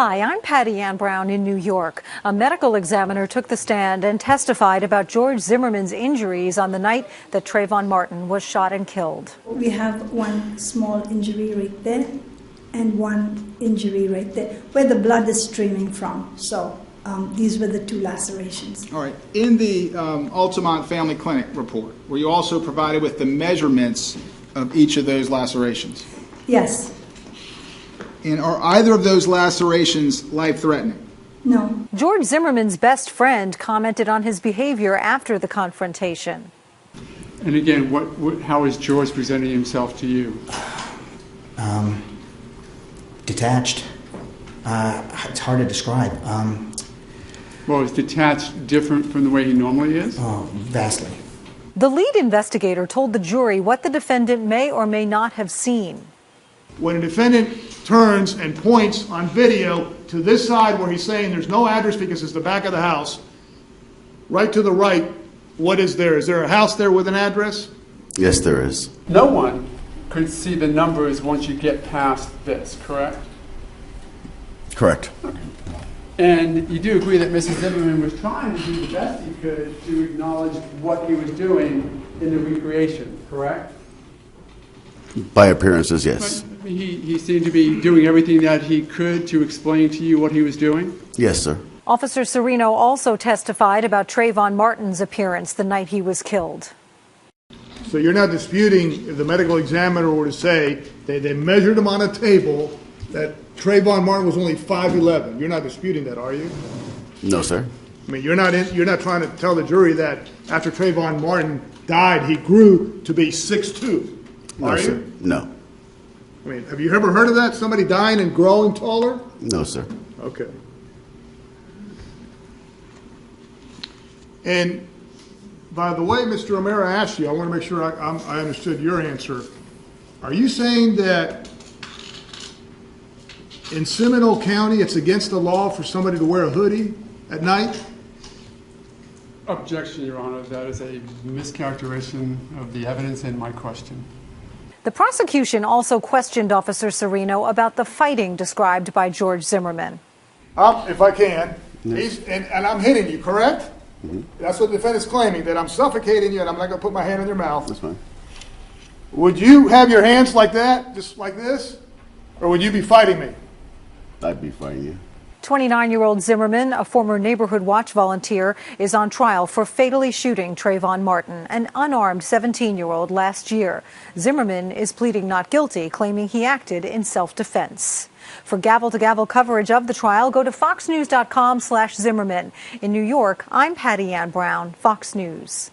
Hi, I'm Patty Ann Brown in New York. A medical examiner took the stand and testified about George Zimmerman's injuries on the night that Trayvon Martin was shot and killed. We have one small injury right there and one injury right there where the blood is streaming from. So these were the two lacerations. All right. In the Altamont Family Clinic report, were you also provided with the measurements of each of those lacerations? Yes. And are either of those lacerations life-threatening? No. George Zimmerman's best friend commented on his behavior after the confrontation. And again, how is George presenting himself to you? Detached. It's hard to describe. Well, is detached different from the way he normally is? Oh, vastly. The lead investigator told the jury what the defendant may or may not have seen. When a defendant turns and points on video to this side where he's saying there's no address because it's the back of the house, right to the right, what is there? Is there a house there with an address? Yes, there is. No one could see the numbers once you get past this, correct? Correct. Okay. And you do agree that Mrs. Zimmerman was trying to do the best he could to acknowledge what he was doing in the recreation, correct? By appearances, yes. But he seemed to be doing everything that he could to explain to you what he was doing? Yes, sir. Officer Serino also testified about Trayvon Martin's appearance the night he was killed. So you're not disputing if the medical examiner were to say they measured him on a table that Trayvon Martin was only 5'11". You're not disputing that, are you? No, sir. I mean, you're not trying to tell the jury that after Trayvon Martin died, he grew to be 6'2". No, sir. No. I mean, have you ever heard of that? Somebody dying and growing taller? No, sir. Okay. And by the way, Mr. O'Mara asked you, I want to make sure I understood your answer. Are you saying that in Seminole County it's against the law for somebody to wear a hoodie at night? Objection, Your Honor. That is a mischaracterization of the evidence in my question. The prosecution also questioned Officer Serino about the fighting described by George Zimmerman. If I can, and I'm hitting you, correct? Mm-hmm. That's what the defendant's claiming, that I'm suffocating you and I'm not going to put my hand in your mouth. That's fine. Would you have your hands like that, just like this? Or would you be fighting me? I'd be fighting you. 29-year-old Zimmerman, a former Neighborhood Watch volunteer, is on trial for fatally shooting Trayvon Martin, an unarmed 17-year-old, last year. Zimmerman is pleading not guilty, claiming he acted in self-defense. For gavel-to-gavel coverage of the trial, go to foxnews.com/Zimmerman. In New York, I'm Patty Ann Brown, Fox News.